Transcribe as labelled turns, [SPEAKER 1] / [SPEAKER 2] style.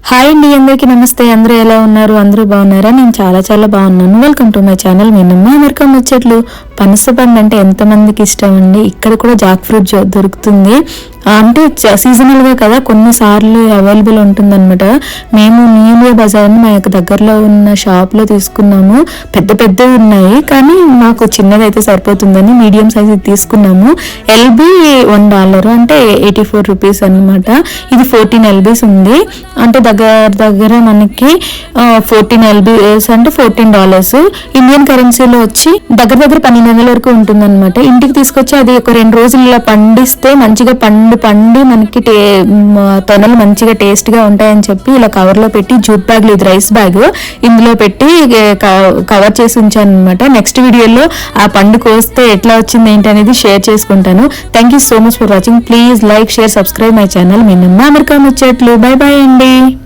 [SPEAKER 1] Hi అండి, అందరికీ నమస్తే. అందరూ ఎలా ఉన్నారు? అందరూ బాగున్నారా? నేను చాలా చాలా బాగున్నాను. Welcome to my channel. Minimum America ముచ్చట్లు. పనస పండు అంటే ఎంతమందికి ఇష్టం అండి. ఇక్కడ కూడా జాక్ ఫ్రూట్ దొరుకుతుంది. అంటే సీజనల్గా కదా, కొన్నిసార్లు అవైలబుల్ ఉంటుందన్నమాట. మేము న్యూ బజార్ని మా యొక్క దగ్గరలో ఉన్న షాప్లో తీసుకున్నాము. పెద్ద పెద్దవి ఉన్నాయి, కానీ మాకు చిన్నదైతే సరిపోతుందని మీడియం సైజ్ తీసుకున్నాము. ఎల్బీ $1 అంటే 84 రూపీస్ అనమాట. ఇది 14 LBs ఉంది. అంటే దగ్గర మనకి 14 LBs అంటే $14. ఇండియన్ కరెన్సీలో వచ్చి దగ్గర 1200 వరకు ఉంటుందన్నమాట. ఇంటికి తీసుకొచ్చి అది ఒక 2 రోజులు ఇలా పండిస్తే మంచిగా పండి మనకి తొనలు మంచిగా టేస్ట్ గా ఉంటాయని చెప్పి ఇలా కవర్ లో పెట్టి జూట్ బ్యాగ్, ఇది రైస్ బ్యాగ్, ఇందులో పెట్టి కవర్ చేసి ఉంచాను అనమాట. నెక్స్ట్ వీడియోలో ఆ పండు కోస్తే ఎట్లా వచ్చింది ఏంటి అనేది షేర్ చేసుకుంటాను. Thank you so much for watching. Please like, share, subscribe my channel. Minimum America ముచ్చట్లు. బై బై అండి.